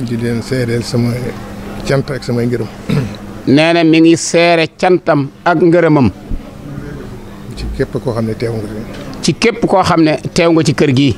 di leen seereel sama cant ak samay ngërëm. nee na mi ngi seere cantam ak ngërëmam. ci képp koo xam ne teew nga fi. ci képp koo xam ne teew nga ci kër gi.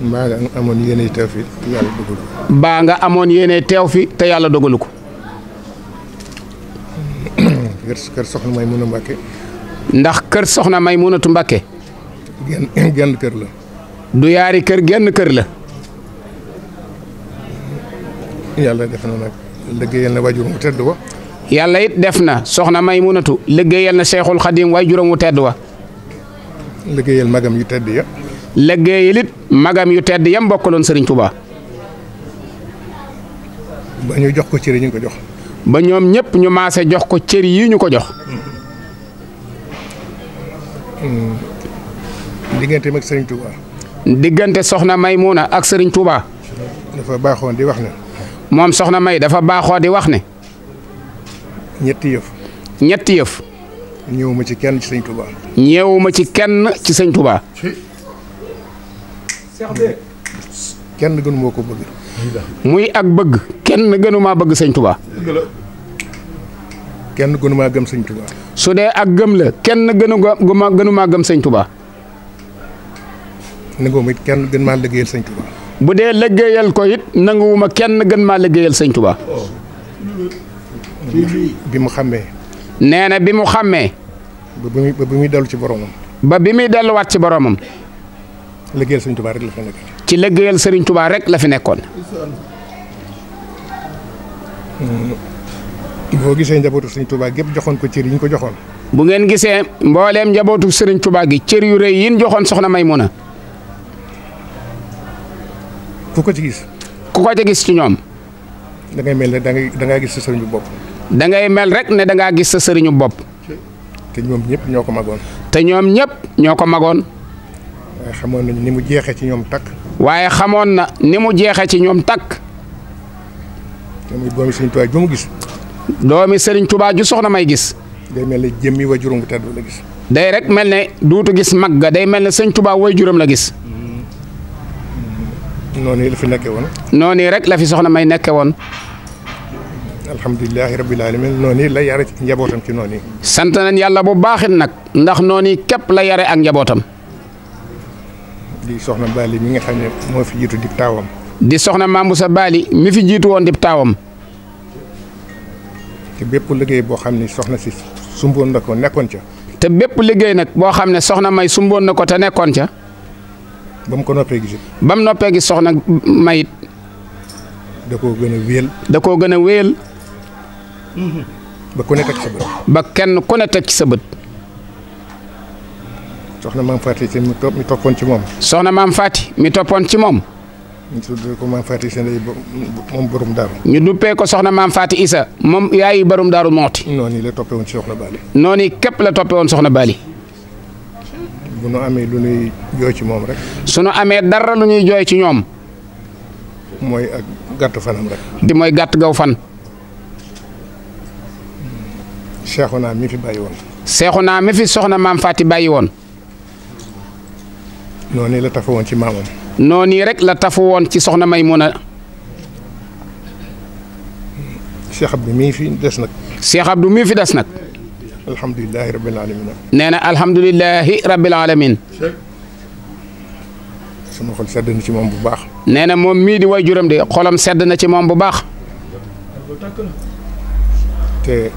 mbaa nga amoon yéene teew fi te yàlla dogalu ko. mbaa nga amoon yéene teew fi te yàlla dogalu ko. kër soxna Maymuna Mbàkke. ndax kër soxna Maymunatu Mbàkke. genn kër la. du yaari kër genn kër la. yàlla def na nag liggéeyal na waajur mu tedd wa. yàlla it def na soxna Maymunatu liggéeyal na Seexul Xadim waajuram wu tedd wa. liggéeyal magam yu tedd ya. liggéeyal it magam yu tedd yam bokkaloon Serigne Touba. ba ñu jox ko cër yi ñu ko jox. ba ñoom ñëpp ñu maase jox ko cër yi ñu ko jox. digganteem ak Serigne Touba. diggante soxna Maymuna ak Serigne Touba. dafa baaxoon di wax ne. moom soxna May dafa baaxoo di wax ne. ñetti yëf. ñetti yëf. ñëwuma ci kenn ci Serigne Touba. ñëwuma ci kenn ci Serigne Touba. kenn gënu moo ko bëgg. muy ak bëgg kenn gënumaa bëgg Serigne Touba. kenn gënumaa gëm Serigne Touba. su dee ak gëm la kenn gënumaa gëm Serigne Touba. nanguwuma it kenn gën maa liggéeyal Serigne Touba. bu dee liggéeyal ko it nanguwuma kenn gën maa liggéeyal Serigne Touba. bi mu xàmmee. nee na bi mu xàmmee. ba bi muy dellu ci boromam. ba bi muy delluwaat ci boromam. liggéeyal Serigne Touba rek la fi nekk. ci liggéeyal Serigne Touba rek la fi nekkoon. boo gisee njabootu Serigne Touba gépp joxoon ko cër yi ñu ko joxoon. bu ngeen gisee mbooleem njabootu Serigne Touba gi cër yu rëy yin joxoon soxna Maymuna. ku ko ci gis. ku ko ci gis ci ñoom. da ngay mel ne da ngaa gis sa sëriñu bopp. da ngay mel rek ne da ngaa gis sa sëriñu bopp. te ñoom ñëpp ñoo ko magoon. te ñoom ñëpp ñoo ko magoon. waaye xamoon nañu ni mu jeexee ci ñoom takk. waaye xamoon na ni mu jeexee ci ñoom takk. te muy doomi Serigne Touba ju mu gis. doomi Serigne Touba ju soxna May gis. day mel ne jëmmi waajuram bu tedd la gis. day rek mel ne duutu gis mag ga day mel ne Serigne Touba waajuram la gis. noonu la fi nekkee woon. noonu rek la fi soxna May nekke woon. alhamdulilah rabbil alamin noonu la yare ci njabootam ci noonu. sant nañ yàlla bu baaxit nag ndax noonu képp la yare ak njabootam. di soxna Bali mi nga xam ne moo fi jiitu dib taawam. di soxna Mambusa Bali mi fi jiitu woon dib taawam. te bépp liggéey boo xam ne soxna si sumboon na ko nekkoon ca. te bépp liggéey nag boo xam ne soxna May sumboon na ko te nekkoon ca. ba mu ko noppee gis. ba mu noppee gis soxna Mayit. da koo gën a wéyal. da koo gën a wéyal. ba ku ne teg sa bët. ba kenn ku ne teg ci sa bët. soxna maam Faati Seen mi toppoon ci moom. soxna maam Faati mi toppoon ci moom. ñu tuddee ko maam Faati Seen moom borom daaru. ñu duppee ko soxna maam Faati Isa moom yaayi borom daaru mooti. noonu la toppee woon ci soxna Bali. noonu képp la toppee woon soxna Bali. bu nu amee lu ñuy jooy ci moom rek. su nu amee dara lu ñuy jooy ci ñoom. mooy ak gàtt fanam rek. di mooy gàtt gaw fan. Seexuna mi fi bàyyi woon. Seexuna mi fi soxna maam Faati bàyyi woon. noonu la tafu woon ci maamam. noonu rek la tafu woon ci soxna Maymuna. Cheikh Abdou mii fi des nag. Cheikh Abdou mii fi des nag. alhamdulilah rabbil alamin. nee na alhamdulilahi rabbil alamin. sama xol sedd na ci moom bu baax. nee na moom mii di waajuram de xolam sedd na ci moom bu baax. te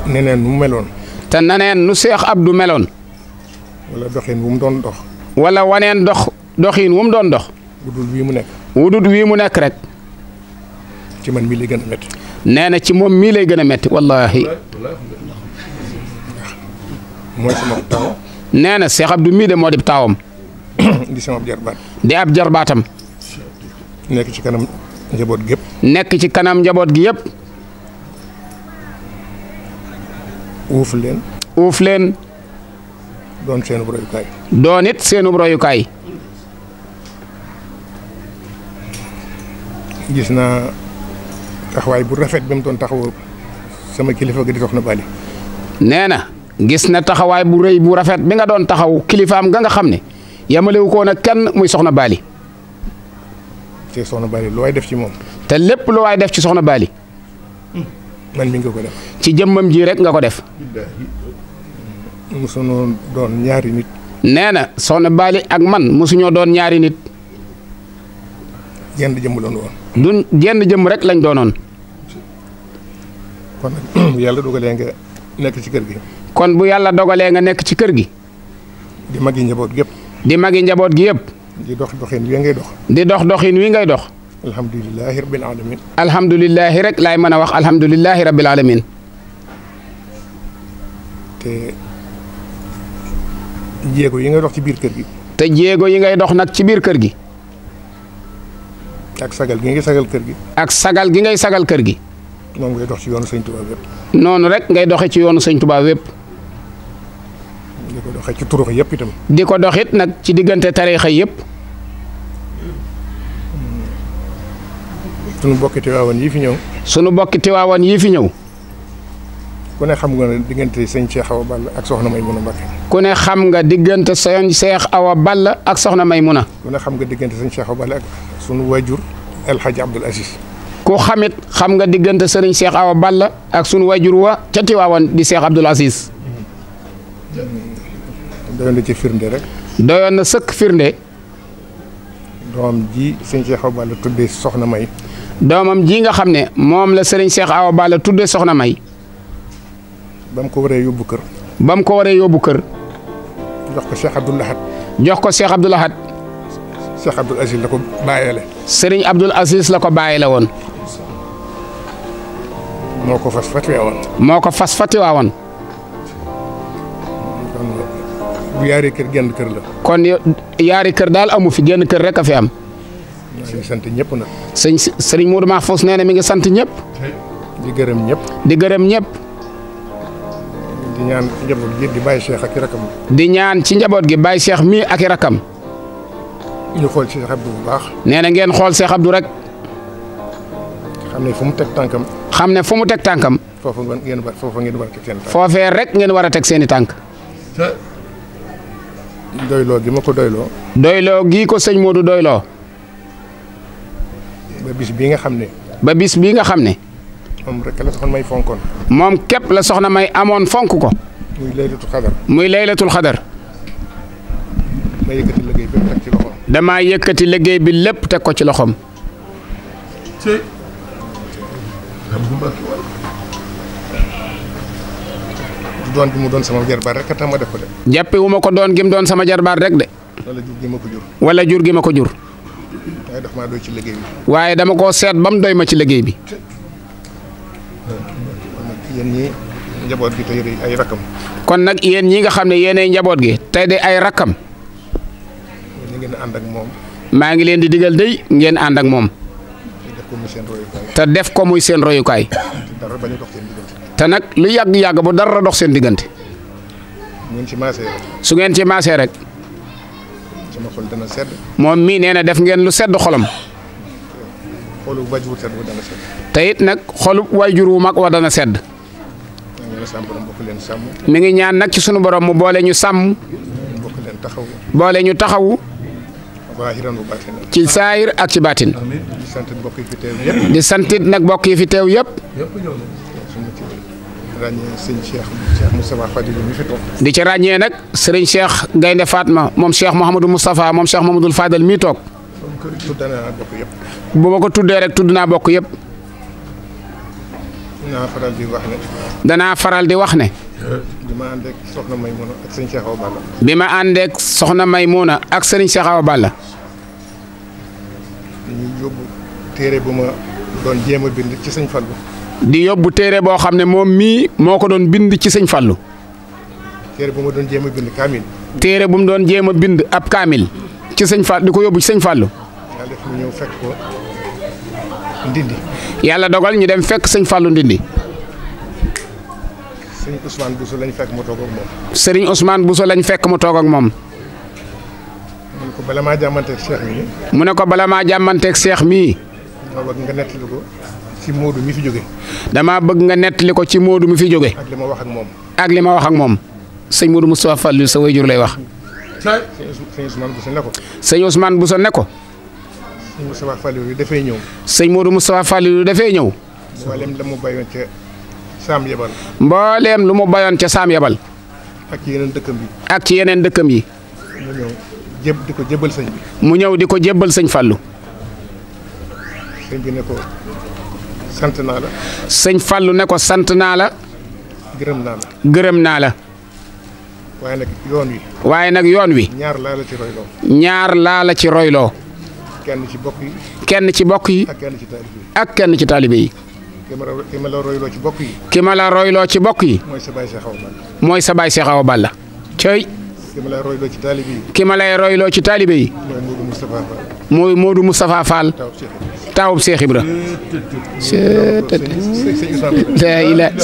neneen mu meloon. te neneen nu Cheikh Abdou meloon. wala doxin wu mu doon dox. wala waneen doxin wu mu doon dox. wudul wii mu nekk. wudul wii mu nekk rek. ci man mii lay gën a métti. nee na ci moom mii lay gën a métti wallaahi. mooy sama taw. nee na Cheikh Abdou mii de moo di taawam. di sama jarbaat. di ab jarbaatam. nekk ci kanam njaboot gépp. nekk ci kanam njaboot gi yëpp. uuf leen. uuf leen. doon seenub royukaay. doon it seenub royukaay. gis naa taxawaay bu rafet bi mu doon taxawoo sama kilifa gi di soxna Bali. nee na gis na taxawaay bu rëy bu rafet bi nga doon taxaw kilifaam nga xam ne yamalewu ko nag kenn muy soxna Bali. te soxna Bali lu waay def ci moom. te lépp lu waay def ci soxna Bali. man mi nga ko def. ci jëmmam ji rek nga ko def. mosuñoo doon ñaari nit. nee na soxna Bali ak man mosuñoo doon ñaari nit. jenn jëmm doon woon. du jenn jëmm rek lañ doonoon. kon nag bu yàlla dogalee nga nekk ci kër gi. kon bu yàlla dogalee nga nekk ci kër gi. di magi njaboot gépp. di magi njaboot gi yëpp. di dox doxin wi ngay dox. di dox doxin wi ngay dox. alhamdulilahi rabbil alamin. alhamdulilahi rek laay mën a wax alhamdulilahi rabbil alamin. te jéego yi ngay dox ci biir kër gi. te jéego yi ngay dox nag ci biir kër gi. ak sagal gi ngay sagal kër gi. ak sagal gi ngay sagal kër gi. moom ngay dox ci yoonu sëñ Tuubaa wépp. noonu rek ngay doxe ci yoonu sëñ Tuubaa wépp. di ko doxee ci turux yëpp itam. di ko doxit nag ci diggante tariixa yëpp. sunu bokki Tiwaawan yi fi ñëw. sunu bokki Tiwaawan yi fi ñëw. ku ne xam nga ne diggante sëñ Cheikh Awa Balla ak soxna Maymuna Mbakke. ku ne xam nga diggante sëñ Cheikh Awa Balla ak soxna Maymuna. ku ne xam nga diggante sëñ Cheikh Awa Balla ak sunu waajur El Hadj Abdoul Aziz. ku xamit xam nga diggante sëriñ Cheikh Awa Balla ak sunu waajur wa ca Tiwaawan di Cheikh Abdoul Aziz. doyoon na ci firnde rek. doyoon na sëkk firnde. doomam ji sëñ Cheikh Awa Balla tuddee soxna May. doomam ji nga xam ne moom la sëriñ Cheikh Awa Balla tuddee soxna May. ba mu ko waree yóbbu kër. ba mu ko waree yóbbu kër. jox ko Cheikh Abdoul Ahad. jox ko Cheikh Abdoul Ahad. Cheikh Abdoul Aziz la ko bàyyeele. sëriñ Abdoul Aziz la ko bàyyile woon. moo ko fas fa Tiwaawan. moo ko fas fa Tiwaawan. kon bu yaari kër genn kër la. kon yaari kër daal amu fi genn kër rek a fi am. maa ngi sant ñëpp nag. sëriñ Modou Mahfous nee na mi ngi sant ñëpp. di gërëm ñëpp. di gërëm ñëpp. di ñaan njaboot gi di bàyyi Cheikh ak i rakam. di ñaan ci njaboot gi bàyyi Cheikh mii ak i rakam. ñu xool ci Cheikh Abdou bu baax. nee na ngeen xool Cheikh Abdou rek. xam ne fu mu teg tànkam. xam ne fu mu teg tànkam. foofa ngeen war a teg seen tànk. foofee rek ngeen war a teg seen i tànk. doyloo gi ma ko doyloo. doyloo gii ko sëñ Modou doyloo. ba bis bii nga xam ne. ba bis bii nga xam ne. moom rek la soxna May fonkoon. moom képp la soxna May amoon fonk ko. muy laylatul xadar. muy laylatul xadar. ma yëkkati liggéey bi teg ci loxoom. damaa yëkkati liggéey bi lépp teg ko ci loxoom. du doon gi mu doon sama jarbaat rek tax ma def ko de. jàppe wu ma ko doon gim doon sama jarbaat rek de. wala jur gi ma ko jur. wala jur gi ma ko jur. waaye daf maa doy ci liggéey bi. waaye dama koo seet ba mu doy ma ci liggéey bi. yéen ñii njaboot gi tey ay rakkam. kon nag yéen ñi nga xam ne yéenay njaboot gi tey de ay rakkam. ñu ngeen ànd ak moom. maa ngi leen di digal dey ngeen ànd ak moom. def ko muy seen royukaay. te def ko muy seen royukaay. dara bañ a dox seen diggante. te nag lu yàgg-yàgg bu dara dox seen diggante. mu ngeen ci maasee rek. su ngeen ci maasee rek. sama xol dana sedd. moom mii nee na def ngeen lu sedd xolam. xolu waajur wu sedd bu dana sedd. te it nag xolu waajur wu mag wa dana sedd. maa ngi leen sàmm borom bokk leen sàmm. mi ngi ñaan nag ci sunu borom mu boole ñu sàmm. bokk leen taxaw. boole ñu taxawu. waahiran wa baatinan. ci saayir ak ci baatin. di sant mbokk yi fi teew yëpp. di santit nag mbokk yi fi teew yëpp. su ma ci ràññee sëñ Cheikh Moustapha Fadilou mi fi toog. di ci ràññee nag sëriñ Cheikh Gaynde Fatma moom Cheikh Mouhamadou Moustapha moom Cheikh Mouhamadoul Fadal mii toog. tudd naa bokk yëpp. bu ma ko tuddee rek tudd naa bokk yëpp. dinaa faral di wax ne. danaa faral di wax ne. bi ma ànd ak soxna Maymuna ak sëñ Cheikh Awa Balla. bi ma àndeek soxna Maymuna ak sëriñ Cheikh Awa Balla. ñu yóbbu téere bu ma doon jéem a bind ci sëñ Fallu. di yóbbu téere boo xam ne moom mii moo ko doon bind ci sëñ Fallu. téere bu ma doon jéem a bind kaamil. téere bu mu doon jéem a bind ab kaamil ci sëñ Fall di ko yóbbu ci sëñ Fallu. yàlla def mu ñëw fekk ko Ndindi. yàlla dogal ñu dem fekk sëñ Fallu Ndindi. sëñ Ousmane Bousso lañ fekk mu toog ak moom. sëriñ Ousmane Bousso lañ fekk mu toog ak moom. mu ne ko bala maa jàmmanteeg Cheikh mi. mu ne ko bala maa jàmmanteeg Cheikh mii. ma bëgg nga nettali ko ci Modou mi fi jóge. damaa bëgg nga nettali ko ci Modou mi fi jóge. ak li ma wax ak moom. ak li ma wax ak moom. sëñ Modou Moustapha Fallou sa wayjur lay wax. sëñ Ousmane Bousso ne ko. sëñ Ousmane Bousso ne ko. Moustapha Fallilou dafay ñëw. sëñ Modou Moustapha Fallilou dafay ñëw. mboolem la mu bayoon ca Saam Yabal. mbooleem lu mu bayoon ca Saam Yabal. ak ci yeneen dëkkam yi. ak ci yeneen dëkkam yi. mu ñëw di ko jébbal sëñ bi. mu ñëw di ko jébbal sëñ Fallou. sëñ bi ne ko sant naa la. sëñ Fallou ne ko sant naa la. gërëm naa la. gërëm naa la. waaye nag yoon wi. waaye nag yoon wi. ñaar laa la ci royloo. ñaar laa la ci royloo. kenn ci bokk yi. kenn ci bokk yi. ak kenn ci taalibe yi. ak kenn ci taalibe yi. ki ma la royloo ci bokk yi. ki ma la royloo ci bokk yi. mooy sa baay Cheikh Awa Balla. mooy sa baay Cheikh Awa Balla. cey. ki ma la royloo ci taalibe yi. ki ma lay royloo ci taalibe yi. mooy Modou Moustapha Fall. mooy Modou Moustapha Fall. taawub Cheikh Ibra.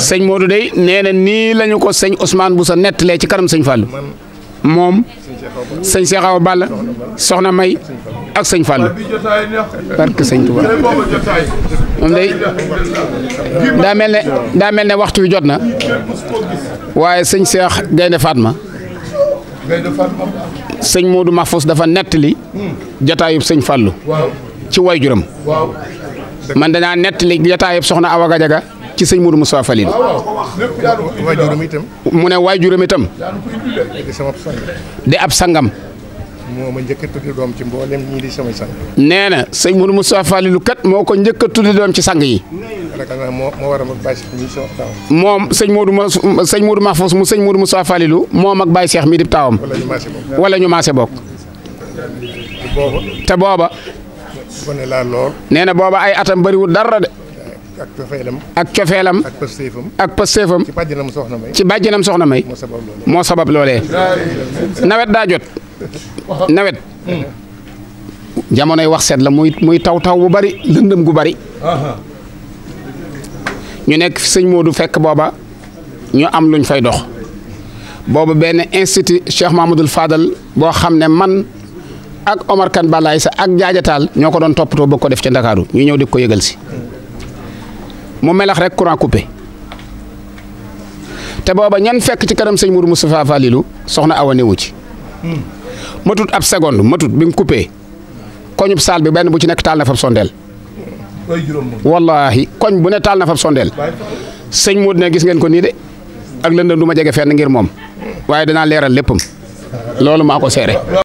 sëñ Modou dey nee na nii lañu ko sëñ Ousmane bu sa nettalee ci kanam sëñ Fallou. moom sëñ Cheikh Awa Balla soxna May ak sëñ Fallou barke sëñ Touba moom day daa mel ne waxtu wi jot na waaye sëñ Cheikh Gaynde Fatma sëñ Modou Mahfous dafa nettali jotaayub sëñ Fallou ci waajuram man danaa nettali jotaayub soxna Awa Gadiaga ci sëñ Modou Moustapha Fallilou. waajuram itam. mu ne waajuram itam. di sama sang. di ab sangam. moo ma njëkk a tuddi doom ci mboolem ñii di samay sang. nee na sëñ Modou Moustapha Fallilou kat moo ko njëkk a tuddi doom ci sang yi. moo war a mag Baye Cheikh mi sama taawam. moom sëñ Modou Mahfous mu sëñ Modou Moustapha Fallilou moom ak Baye Cheikh mi di taawam. wala ñu maase bokk. te booba. gone laa lool. nee na booba ay atam bëriwul dara de. ak cofeelam. ak cofeelam. ak pëstéefam. ak pëstéefam. ci bàjjanam soxna May. ci bàjjanam soxna May. moo sabab loolee. nawet daa jot. nawet. jamonoy wax seet la muy taw bu bari lëndëm gu bari. ñu nekk fi sëñ Modou fekk booba ñu am luñ fay dox. booba benn institut Cheikh Mahamadoul Fadal boo xam ne man ak Omar Kane Balaye sa ak jaajataal ñoo ko doon toppatoo bëgg ko def ca Ndakaaru ñu ñëw di ko yëgal si. mu melax rek courant coupé te booba ñan fekk ci kanam sëñ Modou Moustapha Fallilou soxna Awa newu ci matut ab seconde matut bi mu coupé koñub saal bi benn bu ci nekk taal na fab sondeel wallahi koñ bu ne taal na fab sondeel sëñ Modou ne gis ngeen ko nii de ak lëndëm du ma jege fenn ngir moom waaye danaa leeral léppam loolu maa ko seere